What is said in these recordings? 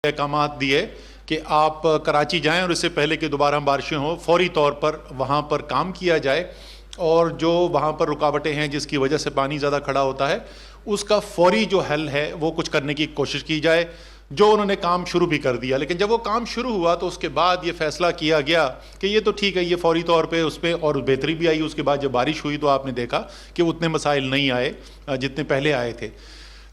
احکامات دیے کہ آپ کراچی جائیں اور اس سے پہلے کہ دوبارہ بارشیں ہوں فوری طور پر وہاں پر کام کیا جائے، اور جو وہاں پر رکاوٹیں ہیں جس کی وجہ سے پانی زیادہ کھڑا ہوتا ہے اس کا فوری جو حل ہے وہ کچھ کرنے کی کوشش کی جائے، جو انہوں نے کام شروع بھی کر دیا۔ لیکن جب وہ کام شروع ہوا تو اس کے بعد یہ فیصلہ کیا گیا کہ یہ تو ٹھیک ہے، یہ فوری طور پہ اس پہ اور بہتری بھی آئی۔ اس کے بعد جب بارش ہوئی تو آپ نے دیکھا کہ اتنے مسائل نہیں آئے جتنے پہلے آئے تھے۔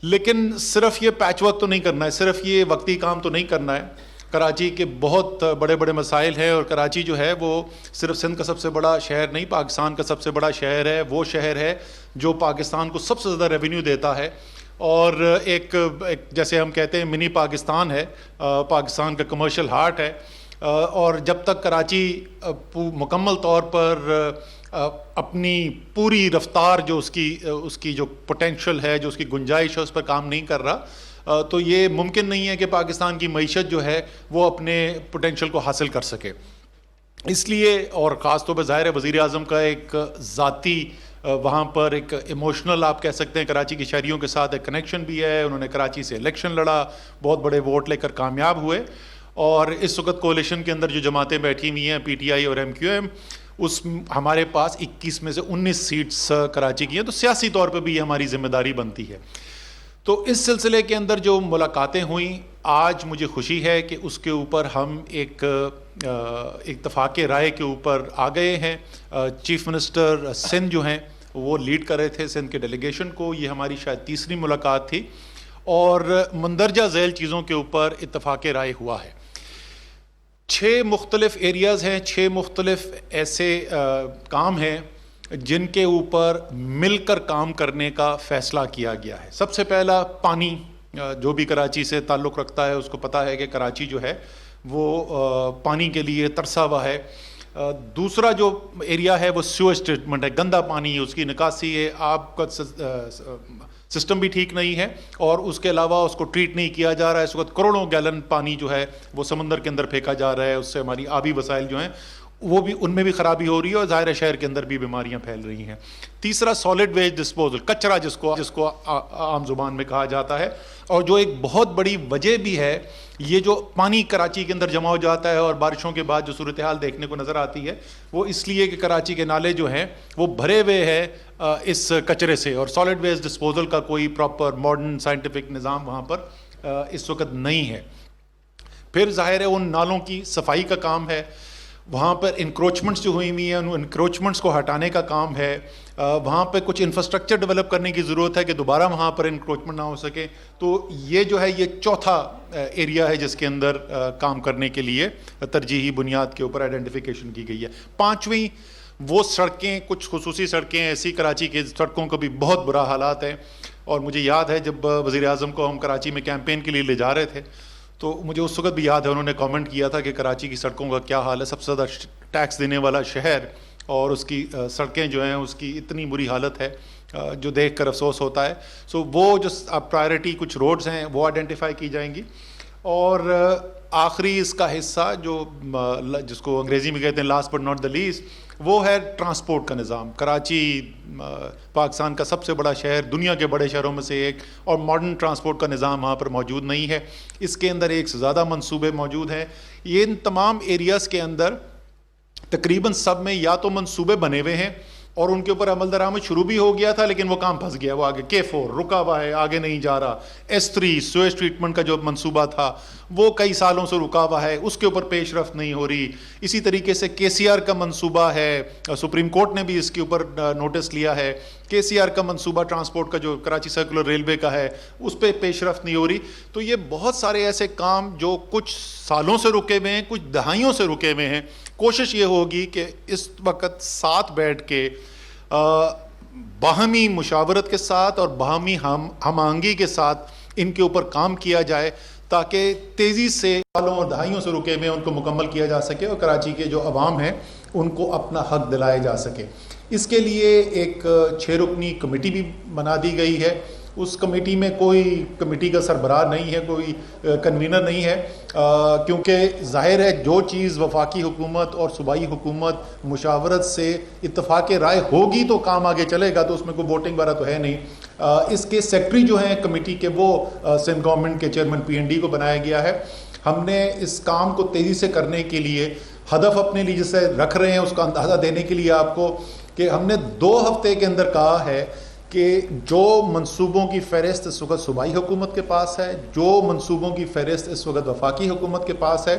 لیکن صرف یہ پیچ ورک تو نہیں کرنا ہے، صرف یہ وقتی کام تو نہیں کرنا ہے۔ کراچی کے بہت بڑے بڑے مسائل ہیں، اور کراچی جو ہے وہ صرف سندھ کا سب سے بڑا شہر نہیں، پاکستان کا سب سے بڑا شہر ہے۔ وہ شہر ہے جو پاکستان کو سب سے زیادہ ریونیو دیتا ہے، اور ایک جیسے ہم کہتے ہیں منی پاکستان ہے، پاکستان کا کمرشل ہارٹ ہے۔ اور جب تک کراچی مکمل طور پر اپنی پوری رفتار جو اس کی جو پوٹینشل ہے، جو اس کی گنجائش ہے، اس پر کام نہیں کر رہا، تو یہ ممکن نہیں ہے کہ پاکستان کی معیشت جو ہے وہ اپنے پوٹینشل کو حاصل کر سکے۔ اس لیے، اور خاص طور پہ ظاہر ہے وزیر اعظم کا ایک ذاتی وہاں پر ایک ایموشنل آپ کہہ سکتے ہیں کراچی کے شہریوں کے ساتھ ایک کنیکشن بھی ہے۔ انہوں نے کراچی سے الیکشن لڑا، بہت بڑے ووٹ لے کر کامیاب ہوئے، اور اس وقت کولیشن کے اندر جو جماعتیں بیٹھی ہوئی ہیں، پی ٹی آئی اور ایم کیو ایم، اس ہمارے پاس 21 میں سے 19 سیٹس کراچی کی ہیں، تو سیاسی طور پہ بھی یہ ہماری ذمہ داری بنتی ہے۔ تو اس سلسلے کے اندر جو ملاقاتیں ہوئیں، آج مجھے خوشی ہے کہ اس کے اوپر ہم ایک اتفاق رائے کے اوپر آ گئے ہیں۔ چیف منسٹر سندھ جو ہیں وہ لیڈ کر رہے تھے سندھ کے ڈیلیگیشن کو، یہ ہماری شاید تیسری ملاقات تھی، اور مندرجہ ذیل چیزوں کے اوپر اتفاق رائے ہوا ہے۔ 6 مختلف ایریاز ہیں، 6 مختلف ایسے کام ہیں جن کے اوپر مل کر کام کرنے کا فیصلہ کیا گیا ہے۔ سب سے پہلا پانی، جو بھی کراچی سے تعلق رکھتا ہے اس کو پتہ ہے کہ کراچی جو ہے وہ پانی کے لیے ترسا ہوا ہے۔ دوسرا جو ایریا ہے وہ سیویج ٹریٹمنٹ ہے، گندا پانی ہے، اس کی نکاسی ہے، آب کا سسٹم بھی ٹھیک نہیں ہے، اور اس کے علاوہ اس کو ٹریٹ نہیں کیا جا رہا ہے۔ اس وقت کروڑوں گیلن پانی جو ہے وہ سمندر کے اندر پھینکا جا رہا ہے، اس سے ہماری آبی وسائل جو ہیں وہ بھی ان میں بھی خرابی ہو رہی ہے، اور ظاہر شہر کے اندر بھی بیماریاں پھیل رہی ہیں۔ تیسرا سالڈ ویسٹ ڈسپوزل، کچرا جس کو عام زبان میں کہا جاتا ہے، اور جو ایک بہت بڑی وجہ بھی ہے، یہ جو پانی کراچی کے اندر جمع ہو جاتا ہے اور بارشوں کے بعد جو صورتحال دیکھنے کو نظر آتی ہے وہ اس لیے کہ کراچی کے نالے جو ہیں وہ بھرے ہوئے ہیں اس کچرے سے، اور سالڈ ویسٹ ڈسپوزل کا کوئی پراپر ماڈرن سائنٹیفک نظام وہاں پر اس وقت نہیں ہے۔ پھر ظاہر ہے ان نالوں کی صفائی کا کام ہے، وہاں پر انکروچمنٹس جو ہوئی ہوئی ہیں ان انکروچمنٹس کو ہٹانے کا کام ہے، وہاں پہ کچھ انفراسٹرکچر ڈیولپ کرنے کی ضرورت ہے کہ دوبارہ وہاں پر انکروچمنٹ نہ ہو سکے۔ تو یہ جو ہے یہ چوتھا ایریا ہے جس کے اندر کام کرنے کے لیے ترجیحی بنیاد کے اوپر آئیڈینٹیفیکیشن کی گئی ہے۔ پانچویں وہ سڑکیں، کچھ خصوصی سڑکیں ایسی، کراچی کے سڑکوں کا بھی بہت برا حالات ہیں، اور مجھے یاد ہے جب وزیر اعظم کو ہم کراچی میں کیمپین کے لیے لے جا رہے تھے تو مجھے اس وقت بھی یاد ہے انہوں نے کامنٹ کیا تھا کہ کراچی کی سڑکوں کا کیا حال ہے، سب سے زیادہ ٹیکس دینے والا شہر، اور اس کی سڑکیں جو ہیں اس کی اتنی بری حالت ہے جو دیکھ کر افسوس ہوتا ہے۔ سو وہ جو پرائرٹی کچھ روڈز ہیں وہ آئیڈینٹیفائی کی جائیں گی، اور آخری اس کا حصہ جو جس کو انگریزی میں کہتے ہیں last but not the least, وہ ہے ٹرانسپورٹ کا نظام۔ کراچی پاکستان کا سب سے بڑا شہر، دنیا کے بڑے شہروں میں سے ایک، اور ماڈرن ٹرانسپورٹ کا نظام وہاں پر موجود نہیں ہے۔ اس کے اندر ایک سے زیادہ منصوبے موجود ہیں۔ یہ ان تمام ایریاز کے اندر تقریباً سب میں یا تو منصوبے بنے ہوئے ہیں اور ان کے اوپر عمل درآمد شروع بھی ہو گیا تھا، لیکن وہ کام پھنس گیا، وہ آگے K4 رکا ہوا ہے، آگے نہیں جا رہا۔ S3 سویج ٹریٹمنٹ کا جو منصوبہ تھا وہ کئی سالوں سے رکا ہوا ہے، اس کے اوپر پیش رفت نہیں ہو رہی۔ اسی طریقے سے KCR کا منصوبہ ہے، سپریم کورٹ نے بھی اس کے اوپر نوٹس لیا ہے۔ KCR کا منصوبہ ٹرانسپورٹ کا جو کراچی سرکولر ریلوے کا ہے اس پہ پیش رفت نہیں ہو رہی۔ تو یہ بہت سارے ایسے کام جو کچھ سالوں سے رکے ہوئے ہیں، کچھ دہائیوں سے رکے ہوئے ہیں۔ کوشش یہ ہوگی کہ اس وقت ساتھ بیٹھ کے باہمی مشاورت کے ساتھ اور باہمی ہم آہنگی کے ساتھ ان کے اوپر کام کیا جائے، تاکہ تیزی سے سالوں اور دہائیوں سے رکے ہوئے ان کو مکمل کیا جا سکے اور کراچی کے جو عوام ہیں ان کو اپنا حق دلایا جا سکے۔ اس کے لیے ایک 6 رکنی کمیٹی بھی بنا دی گئی ہے، اس کمیٹی میں کوئی کمیٹی کا سربراہ نہیں ہے, کوئی کنوینر نہیں ہے, کیونکہ ظاہر ہے جو چیز وفاقی حکومت اور صوبائی حکومت مشاورت سے اتفاق رائے ہوگی تو کام آگے چلے گا, تو اس میں کوئی ووٹنگ وغیرہ تو ہے نہیں. اس کے سیکرٹری جو ہیں کمیٹی کے وہ سندھ گورنمنٹ کے چیئرمین PND کو بنایا گیا ہے. ہم نے اس کام کو تیزی سے کرنے کے لیے ہدف اپنے لیے جسے رکھ رہے ہیں اس کا اندازہ دینے کے لیے آپ کو, کہ ہم نے 2 ہفتے کے اندر کہا ہے کہ جو منصوبوں کی فہرست اس وقت صوبائی حکومت کے پاس ہے, جو منصوبوں کی فہرست اس وقت وفاقی حکومت کے پاس ہے,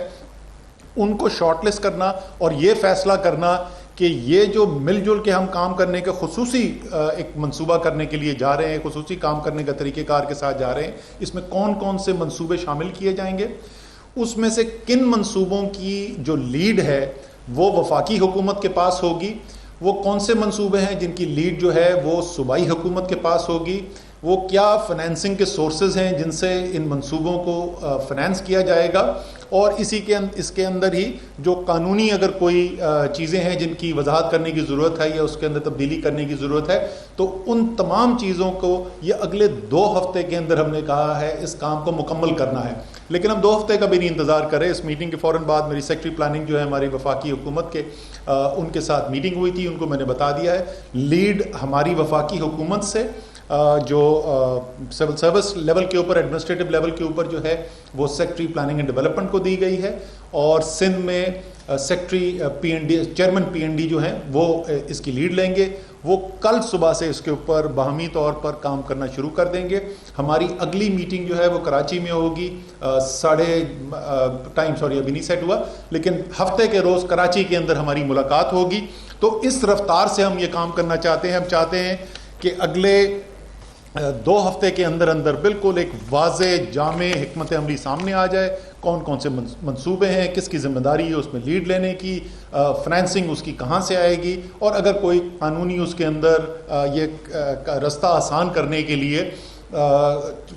ان کو شارٹ لسٹ کرنا اور یہ فیصلہ کرنا کہ یہ جو مل جل کے ہم کام کرنے کے خصوصی ایک منصوبہ کرنے کے لیے جا رہے ہیں, خصوصی کام کرنے کا طریقہ کار کے ساتھ جا رہے ہیں, اس میں کون کون سے منصوبے شامل کیے جائیں گے, اس میں سے کن منصوبوں کی جو لیڈ ہے وہ وفاقی حکومت کے پاس ہوگی, وہ کون سے منصوبے ہیں جن کی لیڈ جو ہے وہ صوبائی حکومت کے پاس ہوگی, وہ کیا فنانسنگ کے سورسز ہیں جن سے ان منصوبوں کو فنانس کیا جائے گا, اور اس کے اندر ہی جو قانونی اگر کوئی چیزیں ہیں جن کی وضاحت کرنے کی ضرورت ہے یا اس کے اندر تبدیلی کرنے کی ضرورت ہے, تو ان تمام چیزوں کو یہ اگلے 2 ہفتے کے اندر ہم نے کہا ہے اس کام کو مکمل کرنا ہے. لیکن ہم 2 ہفتے کا بھی نہیں انتظار کریں. اس میٹنگ کے فوراً بعد میری سیکرٹری پلاننگ جو ہے ہماری وفاقی حکومت کے, ان کے ساتھ میٹنگ ہوئی تھی, ان کو میں نے بتا دیا ہے لیڈ ہماری وفاقی حکومت سے جو سول سروس لیول کے اوپر, ایڈمنسٹریٹو لیول کے اوپر جو ہے وہ سیکرٹری پلاننگ اینڈ ڈیولپمنٹ کو دی گئی ہے, اور سندھ میں سیکرٹری PND چیئرمین PND جو ہیں وہ اس کی لیڈ لیں گے. وہ کل صبح سے اس کے اوپر باہمی طور پر کام کرنا شروع کر دیں گے. ہماری اگلی میٹنگ جو ہے وہ کراچی میں ہوگی, ابھی نہیں سیٹ ہوا, لیکن ہفتے کے روز کراچی کے اندر ہماری ملاقات ہوگی. تو اس رفتار سے ہم یہ کام کرنا چاہتے ہیں. ہم چاہتے ہیں کہ اگلے 2 ہفتے کے اندر اندر بالکل ایک واضح جامع حکمت عملی سامنے آ جائے, کون کون سے منصوبے ہیں, کس کی ذمہ داری ہے اس میں لیڈ لینے کی, فنانسنگ اس کی کہاں سے آئے گی, اور اگر کوئی قانونی اس کے اندر یہ رستہ آسان کرنے کے لیے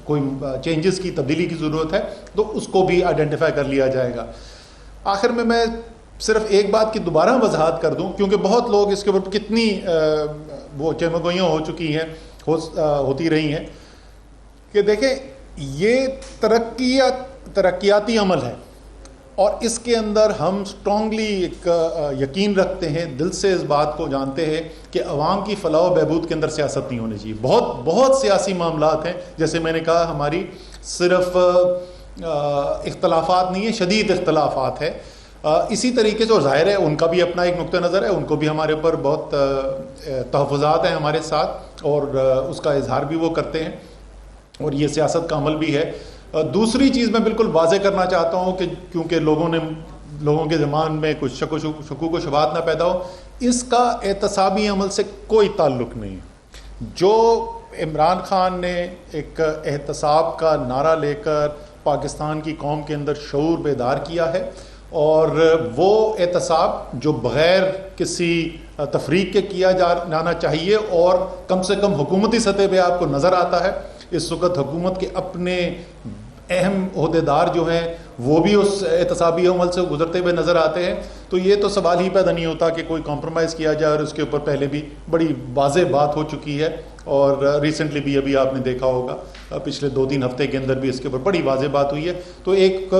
کوئی چینجز کی, تبدیلی کی ضرورت ہے تو اس کو بھی آئیڈینٹیفائی کر لیا جائے گا. آخر میں صرف ایک بات کی دوبارہ وضاحت کر دوں, کیونکہ بہت لوگ اس کے اوپر کتنی وہ چمگوئیاں ہو چکی ہیں, ہوتی رہی ہیں, کہ دیکھیں یہ ترقیاتی عمل ہے, اور اس کے اندر ہم سٹرونگلی ایک یقین رکھتے ہیں, دل سے اس بات کو جانتے ہیں کہ عوام کی فلاح و بہبود کے اندر سیاست نہیں ہونی چاہیے. بہت سیاسی معاملات ہیں, جیسے میں نے کہا ہماری صرف اختلافات نہیں ہیں, شدید اختلافات ہیں. اسی طریقے سے, اور ظاہر ہے ان کا بھی اپنا ایک نقطہ نظر ہے, ان کو بھی ہمارے اوپر بہت تحفظات ہیں ہمارے ساتھ, اور اس کا اظہار بھی وہ کرتے ہیں, اور یہ سیاست کا عمل بھی ہے. دوسری چیز میں بالکل واضح کرنا چاہتا ہوں کہ کیونکہ لوگوں کے ذہن میں کچھ شکوک و شبہات نہ پیدا ہو, اس کا احتسابی عمل سے کوئی تعلق نہیں. جو عمران خان نے ایک احتساب کا نعرہ لے کر پاکستان کی قوم کے اندر شعور بیدار کیا ہے, اور وہ احتساب جو بغیر کسی تفریق کے کیا جانا چاہیے, اور کم سے کم حکومتی سطح پہ آپ کو نظر آتا ہے اس وقت حکومت کے اپنے اہم عہدیدار جو ہیں وہ بھی اس احتسابی عمل سے گزرتے ہوئے نظر آتے ہیں. تو یہ تو سوال ہی پیدا نہیں ہوتا کہ کوئی کمپرومائز کیا جائے, اور اس کے اوپر پہلے بھی بڑی واضح بات ہو چکی ہے, اور ریسنٹلی بھی ابھی آپ نے دیکھا ہوگا پچھلے 2-3 ہفتے کے اندر بھی اس کے اوپر بڑی واضح بات ہوئی ہے. تو ایک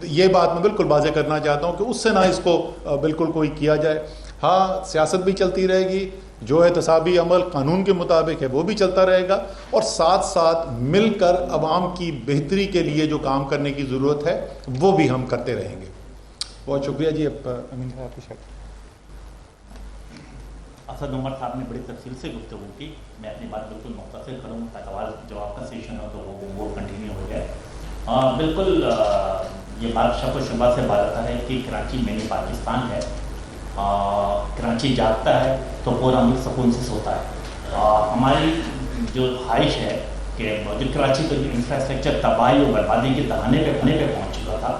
یہ بات میں بالکل واضح کرنا چاہتا ہوں کہ اس سے نہ اس کو بالکل کوئی کیا جائے. ہاں سیاست بھی چلتی رہے گی, جو احتسابی عمل قانون کے مطابق ہے وہ بھی چلتا رہے گا, اور ساتھ ساتھ مل کر عوام کی بہتری کے لیے جو کام کرنے کی ضرورت ہے وہ بھی ہم کرتے رہیں گے. بہت شکریہ جی. اب امین صاحب آپ کی اسد عمر صاحب نے بڑی تفصیل سے گفتگو کی. میں اپنی بات بالکل مختصر کروں تاکہ سوال جواب کا سیشن ہو تو وہ کنٹینیو ہو جائے. بالکل یہ بات شک و شبہ سے بات ہے کہ کراچی منی پاکستان ہے. کراچی جاگتا ہے تو پورا ملک سکون سے سوتا ہے. ہماری جو خواہش ہے کہ جو کراچی کا جو انفراسٹرکچر تباہی اور بربادی کے دہانے پہ پہنچ چکا تھا,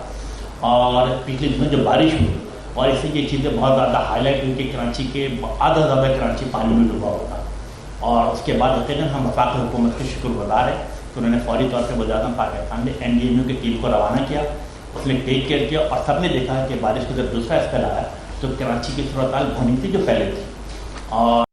اور پچھلے دنوں جو بارش ہوئی اور اس سے یہ چیزیں بہت زیادہ ہائی لائٹ ہوئی کہ کراچی کے آدھا زیادہ کراچی پانی میں ڈوبا ہوتا, اور اس کے بعد یقیناً ہم وفاقی حکومت کے شکر گزار ہیں کہ انہوں نے فوری طور پہ وزارت پاکستان نے NDMU کی ٹیم کو روانہ کیا, اس نے ٹیک کیئر کیا, اور سب نے دیکھا کہ بارش کا جب دوسرا اسپیل آیا تو کراچی کی صورتحال بھونی تھی جو پہلے تھی. اور